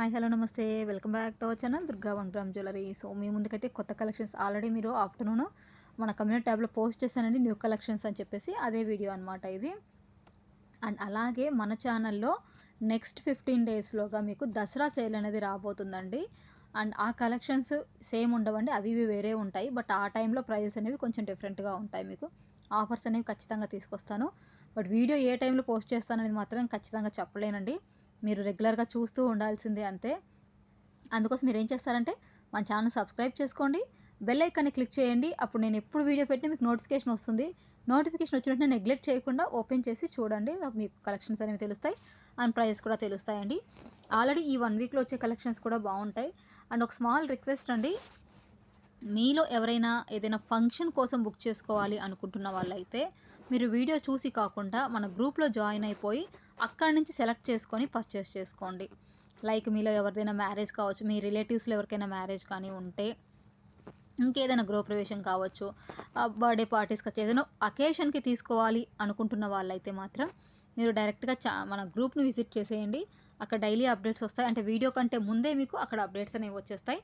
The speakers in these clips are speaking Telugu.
హాయ్ హలో నమస్తే welcome back to our channel Durga 1 gram jewellery. So మీ ముందుకైతే కొత్త కలెక్షన్స్ ఆల్రెడీ మీరు ఆఫ్టర్నూన్ మన కమ్యూనిటీ ట్యాబ్లో పోస్ట్ చేశానండి, న్యూ కలెక్షన్స్ అని చెప్పేసి. అదే వీడియో అనమాట ఇది. అండ్ అలాగే మన ఛానల్లో నెక్స్ట్ 15 డేస్లోగా మీకు దసరా సేల్ అనేది రాబోతుందండి. అండ్ ఆ కలెక్షన్స్ సేమ్ ఉండవండి, అవి ఇవి వేరే ఉంటాయి. బట్ ఆ టైంలో ప్రైజెస్ అనేవి కొంచెం డిఫరెంట్గా ఉంటాయి. మీకు ఆఫర్స్ అనేవి ఖచ్చితంగా తీసుకొస్తాను. బట్ వీడియో ఏ టైంలో పోస్ట్ చేస్తాననేది మాత్రం ఖచ్చితంగా చెప్పలేనండి. మీరు రెగ్యులర్గా చూస్తూ ఉండాల్సిందే అంతే. అందుకోసం మీరు ఏం చేస్తారంటే మన ఛానల్ సబ్స్క్రైబ్ చేసుకోండి, బెల్ ఐకాన్ని క్లిక్ చేయండి. అప్పుడు నేను ఎప్పుడు వీడియో పెట్టినా మీకు నోటిఫికేషన్ వస్తుంది. నోటిఫికేషన్ వచ్చిన వెంటనే నెగ్లెక్ట్ చేయకుండా ఓపెన్ చేసి చూడండి, మీకు కలెక్షన్స్ అనేవి తెలుస్తాయి అండ్ ప్రైజెస్ కూడా తెలుస్తాయండి. ఆల్రెడీ ఈ 1 వీక్లో వచ్చే కలెక్షన్స్ కూడా బాగుంటాయి. అండ్ ఒక స్మాల్ రిక్వెస్ట్ అండి, మీలో ఎవరైనా ఏదైనా ఫంక్షన్ కోసం బుక్ చేసుకోవాలి అనుకుంటున్న వాళ్ళైతే మీరు వీడియో చూసి కాకుండా మన గ్రూప్లో జాయిన్ అయిపోయి అక్కడి నుంచి సెలెక్ట్ చేసుకొని పర్చేస్ చేసుకోండి. లైక్ మీలో ఎవరిదైనా మ్యారేజ్ కావచ్చు, మీ రిలేటివ్స్లో ఎవరికైనా మ్యారేజ్ కానీ ఉంటే, ఇంకేదైనా గృహప్రవేశం కావచ్చు, బర్త్డే పార్టీస్ కావచ్చు, ఏదైనా అకేషన్కి తీసుకోవాలి అనుకుంటున్న వాళ్ళైతే మాత్రం మీరు డైరెక్ట్గా మన గ్రూప్ని విజిట్ చేసేయండి. అక్కడ డైలీ అప్డేట్స్ వస్తాయి. అంటే వీడియో కంటే ముందే మీకు అక్కడ అప్డేట్స్ అనేవి వచ్చేస్తాయి.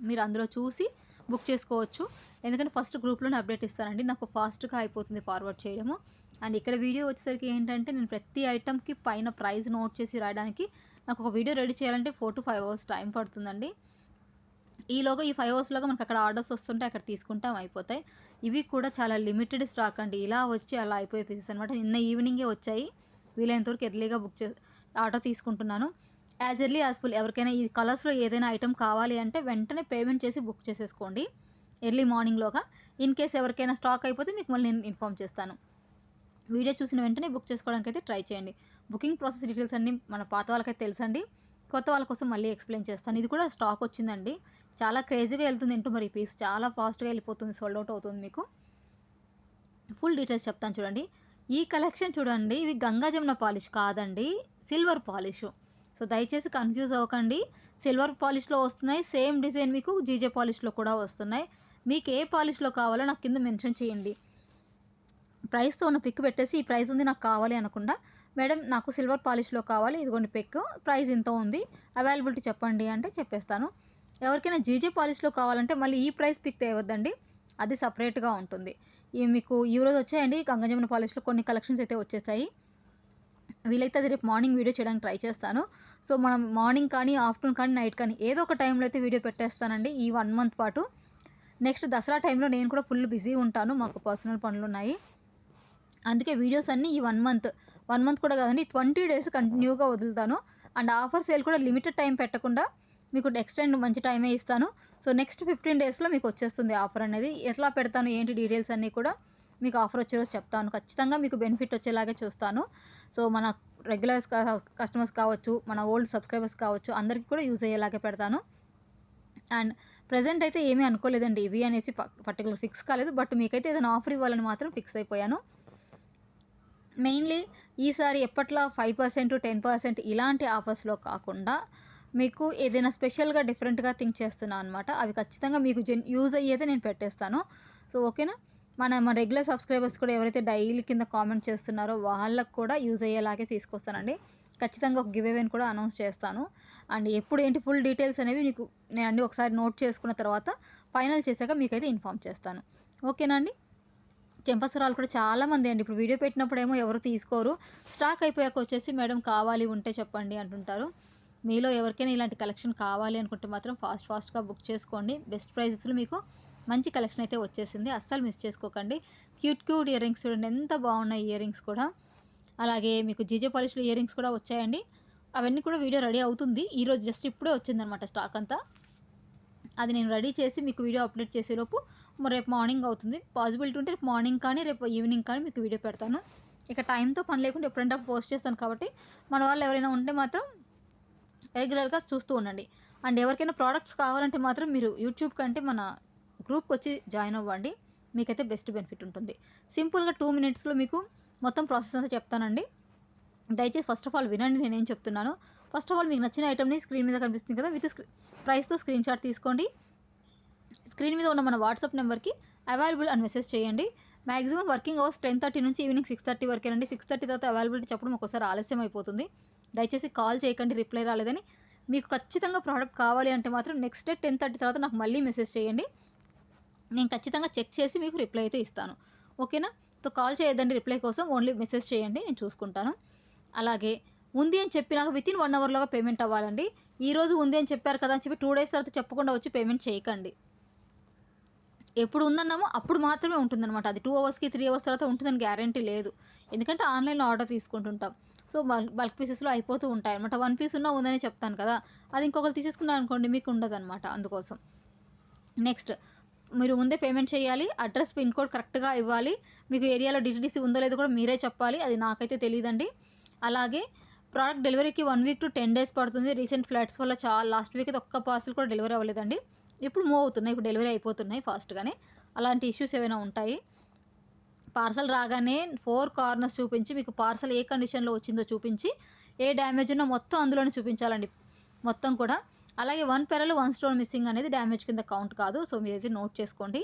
మీరు అందులో చూసి బుక్ చేసుకోవచ్చు. ఎందుకంటే ఫస్ట్ గ్రూప్లోనే అప్డేట్ ఇస్తానండి, నాకు ఫాస్ట్గా అయిపోతుంది ఫార్వర్డ్ చేయడము. అండ్ ఇక్కడ వీడియో వచ్చేసరికి ఏంటంటే నేను ప్రతి ఐటమ్కి పైన ప్రైస్ నోట్ చేసి రాయడానికి నాకు ఒక వీడియో రెడీ చేయాలంటే 4 to 5 అవర్స్ టైం పడుతుందండి. ఈలోగా ఈ 5 అవర్స్లోగా మనకు అక్కడ ఆర్డర్స్ వస్తుంటే అక్కడ తీసుకుంటాం, అయిపోతాయి. ఇవి కూడా చాలా లిమిటెడ్ స్టాక్ అండి, ఇలా వచ్చి అలా అయిపోయే పీసెస్ అనమాట. నిన్న ఈవినింగే వచ్చాయి. వీలైనంతవరకు ఎర్లీగా ఆర్డర్ తీసుకుంటున్నాను. As early as full. ఎవరికైనా ఈ కలర్స్లో ఏదైనా ఐటమ్ కావాలి అంటే వెంటనే పేమెంట్ చేసి బుక్ చేసేసుకోండి ఎర్లీ మార్నింగ్లోగా. ఇన్ కేస్ ఎవరికైనా స్టాక్ అయిపోతే మీకు మళ్ళీ నేను ఇన్ఫామ్ చేస్తాను. వీడియో చూసిన వెంటనే బుక్ చేసుకోవడానికి అయితే ట్రై చేయండి. బుకింగ్ ప్రాసెస్ డీటెయిల్స్ అన్నీ మన పాత వాళ్ళకైతే తెలుసండి, కొత్త వాళ్ళ కోసం మళ్ళీ ఎక్స్ప్లెయిన్ చేస్తాను. ఇది కూడా స్టాక్ వచ్చిందండి, చాలా క్రేజీగా వెళ్తుంది. ఏంటో మరి పీస్ చాలా ఫాస్ట్గా వెళ్ళిపోతుంది, సోల్డ్ అవుట్ అవుతుంది. మీకు ఫుల్ డీటెయిల్స్ చెప్తాను చూడండి. ఈ కలెక్షన్ చూడండి, ఇవి గంగా జమున పాలిష్ కాదండి, సిల్వర్ పాలిష్. సో దయచేసి కన్ఫ్యూజ్ అవ్వకండి. సిల్వర్ పాలిష్లో వస్తున్నాయి, సేమ్ డిజైన్ మీకు జీజే పాలిష్లో కూడా వస్తున్నాయి. మీకు ఏ పాలిష్లో కావాలో నాకు కింద మెన్షన్ చేయండి. ప్రైస్తో ఉన్న పిక్ పెట్టేసి ఈ ప్రైస్ ఉంది నాకు కావాలి అనకుండా, మేడం నాకు సిల్వర్ పాలిష్లో కావాలి, ఇదిగోండి పిక్, ప్రైస్ ఇంత ఉంది, అవైలబిలిటీ చెప్పండి అంటే చెప్పేస్తాను. ఎవరికైనా జీజే పాలిష్లో కావాలంటే మళ్ళీ ఈ ప్రైస్ పిక్ తేవద్దండి, అది సపరేట్గా ఉంటుంది. ఇవి మీకు ఈరోజు వచ్చాయండి గంగా జమున పాలిష్లో కొన్ని కలెక్షన్స్ అయితే వచ్చేసాయి. వీలైతే అది రేపు మార్నింగ్ వీడియో చేయడానికి ట్రై చేస్తాను. సో మనం మార్నింగ్ కానీ ఆఫ్టర్నూన్ కానీ నైట్ కానీ ఏదో ఒక టైంలో అయితే వీడియో పెట్టేస్తానండి ఈ 1 మంత్ పాటు. నెక్స్ట్ దసరా టైంలో నేను కూడా ఫుల్ బిజీ ఉంటాను, మాకు పర్సనల్ పనులు ఉన్నాయి. అందుకే వీడియోస్ అన్నీ ఈ 1 మంత్ కూడా కాదండి, 20 డేస్ కంటిన్యూగా వదులుతాను. అండ్ ఆఫర్ సేల్ కూడా లిమిటెడ్ టైం పెట్టకుండా మీకు ఎక్స్టెండ్ మంచి టైమే ఇస్తాను. సో నెక్స్ట్ 15 డేస్లో మీకు వచ్చేస్తుంది ఆఫర్ అనేది. ఎట్లా పెడతాను ఏంటి డీటెయిల్స్ అన్నీ కూడా మీకు ఆఫర్ వచ్చే రోజు చెప్తాను. ఖచ్చితంగా మీకు బెనిఫిట్ వచ్చేలాగే చూస్తాను. సో మన రెగ్యులర్ కస్టమర్స్ కావచ్చు, మన ఓల్డ్ సబ్స్క్రైబర్స్ కావచ్చు, అందరికీ కూడా యూజ్ అయ్యేలాగే పెడతాను. అండ్ ప్రజెంట్ అయితే ఏమీ అనుకోలేదండి ఇవి అనేసి పర్టికులర్ ఫిక్స్ కాలేదు. బట్ మీకైతే ఏదైనా ఆఫర్ ఇవ్వాలని మాత్రం ఫిక్స్ అయిపోయాను. మెయిన్లీ ఈసారి ఎప్పట్లా 5%, 10% ఇలాంటి ఆఫర్స్లో కాకుండా మీకు ఏదైనా స్పెషల్గా డిఫరెంట్గా థింక్ చేస్తున్నాను అనమాట. అవి ఖచ్చితంగా మీకు యూజ్ అయ్యేదే నేను పెట్టేస్తాను. సో ఓకేనా. మన రెగ్యులర్ సబ్స్క్రైబర్స్ కూడా ఎవరైతే డైలీ కింద కామెంట్ చేస్తున్నారో వాళ్ళకు కూడా యూజ్ అయ్యేలాగే తీసుకొస్తానండి. ఖచ్చితంగా ఒక గివ్ అవేని కూడా అనౌన్స్ చేస్తాను. అండ్ ఎప్పుడు ఏంటి ఫుల్ డీటెయిల్స్ అనేవి నేను అన్నీ ఒకసారి నోట్ చేసుకున్న తర్వాత ఫైనల్ చేశాక మీకైతే ఇన్ఫామ్ చేస్తాను. ఓకేనా అండి. చెంపసరాలు కూడా చాలామంది అండి ఇప్పుడు వీడియో పెట్టినప్పుడేమో ఎవరు తీసుకోరు, స్టాక్ అయిపోయాక వచ్చేసి మేడం కావాలి ఉంటే చెప్పండి అంటుంటారు. మీలో ఎవరికైనా ఇలాంటి కలెక్షన్ కావాలి అనుకుంటే మాత్రం ఫాస్ట్గా బుక్ చేసుకోండి. బెస్ట్ ప్రైజెస్లో మీకు మంచి కలెక్షన్ అయితే వచ్చేసింది, అస్సలు మిస్ చేసుకోకండి. క్యూట్ ఇయర్ రింగ్స్ చూడండి ఎంత బాగున్నాయి ఇయర్ రింగ్స్ కూడా. అలాగే మీకు జీజే పాలిష్లో ఇయర్ రింగ్స్ కూడా వచ్చాయండి. అవన్నీ కూడా వీడియో రెడీ అవుతుంది, ఈరోజు జస్ట్ ఇప్పుడే వచ్చిందనమాట స్టాక్ అంతా. అది నేను రెడీ చేసి మీకు వీడియో అప్లోడ్ చేసేలోపు రేపు మార్నింగ్ అవుతుంది. పాసిబిలిటీ ఉంటే రేపు మార్నింగ్ కానీ రేపు ఈవినింగ్ కానీ మీకు వీడియో పెడతాను. ఇక టైంతో పని లేకుండా ఎప్పుడంటే పోస్ట్ చేస్తాను కాబట్టి మన వాళ్ళు ఎవరైనా ఉంటే మాత్రం రెగ్యులర్గా చూస్తూ ఉండండి. అండ్ ఎవరికైనా ప్రోడక్ట్స్ కావాలంటే మాత్రం మీరు యూట్యూబ్ కంటే మన గ్రూప్కి వచ్చి జాయిన్ అవ్వండి, మీకైతే బెస్ట్ బెనిఫిట్ ఉంటుంది. సింపుల్గా 2 minutesలో మీకు మొత్తం ప్రాసెస్ అంతా చెప్తానండి. దయచేసి ఫస్ట్ ఆఫ్ ఆల్ వినండి నేనేం చెప్తున్నాను. ఫస్ట్ ఆఫ్ ఆల్ మీకు నచ్చిన ఐటమ్ని స్క్రీన్ మీద కనిపిస్తుంది కదా, విత్ ప్రైస్తో స్క్రీన్ షాట్ తీసుకోండి. స్క్రీన్ మీద ఉన్న మన వాట్సాప్ నెంబర్కి అవైలబుల్ అని మెసేజ్ చేయండి. మ్యాక్సిమం వర్కింగ్ అవర్స్ 10:30 నుంచి ఈవినింగ్ 6:30 వరకేనండి. 6:30 తర్వాత అవైలబిలిటీ చెప్పడం ఒక్కోసారి ఆలస్యం అయిపోతుంది. దయచేసి కాల్ చేయకండి రిప్లై రాలేదని, మీకు ఖచ్చితంగా ప్రోడక్ట్ కావాలి అంటే మాత్రం నెక్స్ట్ డే 10:30 తర్వాత నాకు మళ్ళీ మెసేజ్ చేయండి. నేను ఖచ్చితంగా చెక్ చేసి మీకు రిప్లై అయితే ఇస్తాను. ఓకేనా? సో, కాల్ చేయొద్దండి రిప్లై కోసం. ఓన్లీ మెసేజ్ చేయండి. నేను చూసుకుంటాను. అలాగే ఉంది అని చెప్పి నాకు వితిన్ 1 అవర్‌లోగా పేమెంట్ అవ్వాలండి. ఈరోజు ఉంది అని చెప్పారు కదా అని చెప్పి 2 డేస్ తర్వాత చెప్పకుండా వచ్చి పేమెంట్ చేయకండి. ఎప్పుడు ఉందన్నామో అప్పుడు మాత్రమే ఉంటుందనమాట. అది 2 అవర్స్‌కి, 3 అవర్స్ తర్వాత ఉంటుందని గ్యారంటీ లేదు. ఎందుకంటే ఆన్‌లైన్‌లో ఆర్డర్ తీసుకుంటుంటాం. సో, బల్క్ పీసెస్‌లో అయిపోతూ ఉంటాయనమాట. 1 పీస్ ఉన్నా ఉందని చెప్తాను కదా! అది ఇంకొకళ్ళు తీసేసుకున్నారనుకోండి మీకు ఉండదనమాట అందుకోసం. నెక్స్ట్ మీరు ముందే పేమెంట్ చేయాలి. అడ్రస్, పిన్ కోడ్ కరెక్ట్‌గా ఇవ్వాలి. మీకు ఏరియాలో డీటీడీసీ ఉందో లేదో కూడా మీరే చెప్పాలి. అది నాకైతే తెలీదండి. అలాగే ప్రోడక్ట్ డెలివరీకి 1 వీక్ టు 10 డేస్ పడుతుంది. రీసెంట్ ఫ్లడ్స్ వల్ల లాస్ట్ వీక్ అయితే ఒక్క పార్సెల్ కూడా డెలివరీ అవ్వలేదండి. ఇప్పుడు మూవ్ అవుతున్నాయి. ఇప్పుడు డెలివరీ అయిపోతున్నాయి ఫాస్ట్‌గానే. అలాంటి ఇష్యూస్ ఏవైనా ఉంటాయి. పార్సెల్ రాగానే 4 కార్నర్స్ చూపించి మీకు పార్సెల్ ఏ కండిషన్‌లో వచ్చిందో చూపించి, ఏ డ్యామేజ్ ఉన్నా మొత్తం అందులోనే చూపించాలండి. మొత్తం కూడా. అలాగే 1 పెరల్, 1 స్టోన్ మిస్సింగ్ అనేది డ్యామేజ్ కింద కౌంట్ కాదు. సో, మీరైతే నోట్ చేసుకోండి.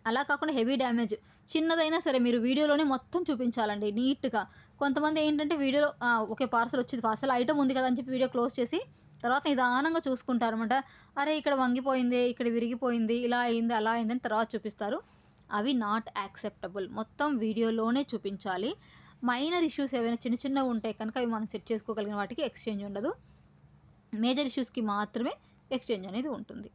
అలా కాకుండా హెవీ డ్యామేజ్ చిన్నదైనా సరే మీరు వీడియోలోనే మొత్తం చూపించాలండి నీట్‌గా. కొంతమంది ఏంటంటే వీడియోలో ఓకే. పార్సెల్ వచ్చింది. పార్సెల్ ఐటెమ్ ఉంది కదా! అని చెప్పి వీడియో క్లోజ్ చేసి తర్వాత నిదానంగా చూసుకుంటారనమాట. అరే! ఇక్కడ వంగిపోయింది, ఇక్కడ విరిగిపోయింది, ఇలా అయింది, అలా అయిందని తర్వాత చూపిస్తారు. అవి నాట్ యాక్సెప్టబుల్. మొత్తం వీడియోలోనే చూపించాలి. మైనర్ ఇష్యూస్ ఏవైనా చిన్న చిన్నవి ఉంటే కనుక అవి మనం సెట్ చేసుకోగలిగిన వాటికి ఎక్స్‌చేంజ్ ఉండదు. మేజర్ ఇష్యూస్‌కి మాత్రమే ఎక్స్‌చేంజ్ అనేది ఉంటుంది.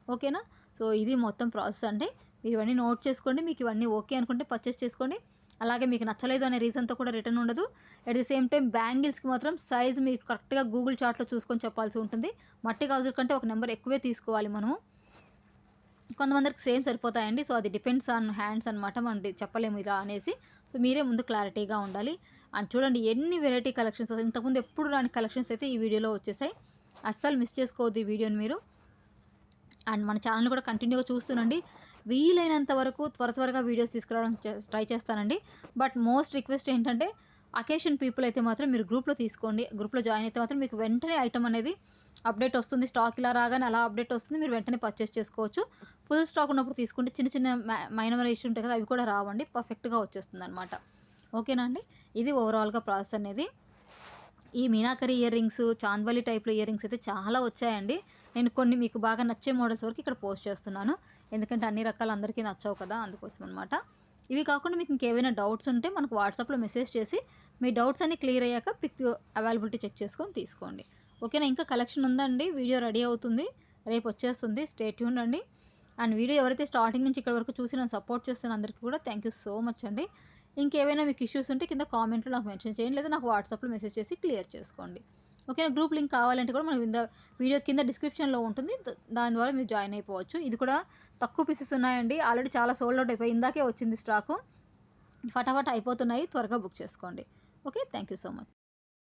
ఓకేనా? సో, ఇది మొత్తం ప్రాసెస్ అండి. మీరు ఇవన్నీ నోట్ చేసుకోండి. మీకు ఇవన్నీ ఓకే అనుకుంటే పర్చేస్ చేసుకోండి. అలాగే మీకు నచ్చలేదు అనే రీజన్‌తో కూడా రిటర్న్ ఉండదు. అట్ ది సేమ్ టైమ్ బ్యాంగిల్స్‌కి మాత్రం సైజ్ మీకు కరెక్ట్‌గా గూగుల్ చార్ట్‌లో చూసుకొని చెప్పాల్సి ఉంటుంది. మట్టి గాజుల కంటే ఒక నెంబర్ ఎక్కువే తీసుకోవాలి మనము. కొంతమందికి సేమ్ సరిపోతాయండి. సో, అది డిపెండ్స్ ఆన్ హ్యాండ్స్ అనమాట. మనం చెప్పలేము ఇలా అనేసి. సో, మీరే ముందు క్లారిటీగా ఉండాలి. అండ్ చూడండి ఎన్ని వెరైటీ కలెక్షన్స్ ఇంతకుముందు ఎప్పుడు రాని కలెక్షన్స్ అయితే ఈ వీడియోలో వచ్చేసాయి. అస్సలు మిస్ చేసుకోవద్దు ఈ వీడియోని మీరు. అండ్ మన ఛానల్‌ని కూడా కంటిన్యూగా చూస్తూనండి. వీలైనంత వరకు త్వరగా వీడియోస్ తీసుకురావడం ట్రై చేస్తానండి. బట్ మోస్ట్ రిక్వెస్ట్ ఏంటంటే అకేషన్ పీపుల్ అయితే మాత్రం మీరు గ్రూప్‌లో తీసుకోండి. గ్రూప్‌లో జాయిన్ అయితే మాత్రం మీకు వెంటనే ఐటెమ్ అనేది అప్డేట్ వస్తుంది. స్టాక్ ఇలా రాగానే అలా అప్డేట్ వస్తుంది. మీరు వెంటనే పర్చేస్ చేసుకోవచ్చు. ఫుల్ స్టాక్ ఉన్నప్పుడు తీసుకుంటే చిన్న చిన్న మైనర్ ఇష్యూ ఉంటాయి కదా! అవి కూడా రావండి. పర్ఫెక్ట్‌గా వచ్చేస్తుందనమాట. ఓకేనా అండి? ఇది ఓవరాల్‌గా ప్రాసెస్ అనేది. ఈ మీనాకరి ఇయర్ రింగ్స్, చాంద్వలి టైప్‌లో ఇయర్ రింగ్స్ అయితే చాలా వచ్చాయండి. నేను కొన్ని మీకు బాగా నచ్చే మోడల్స్ వరకు ఇక్కడ పోస్ట్ చేస్తున్నాను. ఎందుకంటే అన్ని రకాలు అందరికీ నచ్చవు కదా! అందుకోసం అనమాట. ఇవి కాకుండా మీకు ఇంకేవైనా డౌట్స్ ఉంటే మనకు వాట్సాప్‌లో మెసేజ్ చేసి మీ డౌట్స్ అన్నీ క్లియర్ అయ్యాక పిక్ అవైలబిలిటీ చెక్ చేసుకొని తీసుకోండి. ఓకేనా? ఇంకా కలెక్షన్ ఉందండి. వీడియో రెడీ అవుతుంది. రేపు వచ్చేస్తుంది. స్టే ట్యూన్డ్ అండి. అండ్ వీడియో ఎవరైతే స్టార్టింగ్ నుంచి ఇక్కడి వరకు చూసి నన్ను సపోర్ట్ చేస్తున్న అందరికీ కూడా థ్యాంక్ యూ సో మచ్ అండి. ఇంకేవైనా మీకు ఇష్యూస్ ఉంటే కింద కామెంట్‌లో నాకు మెన్షన్ చేయండి. లేదా నాకు వాట్సాప్‌లో మెసేజ్ చేసి క్లియర్ చేసుకోండి. ఓకేనా? గ్రూప్ లింక్ కావాలంటే కూడా మనకి వీడియో కింద డిస్క్రిప్షన్‌లో ఉంటుంది. దాని ద్వారా మీరు జాయిన్ అయిపోవచ్చు. ఇది కూడా తక్కువ పీసెస్ ఉన్నాయండి. ఆల్రెడీ చాలా సోల్డ్ ఔట్ అయిపోయాయి. ఇందాకే వచ్చింది స్టాకు. ఫటాఫట్ అయిపోతున్నాయి. త్వరగా బుక్ చేసుకోండి. Okay. Thank you so much.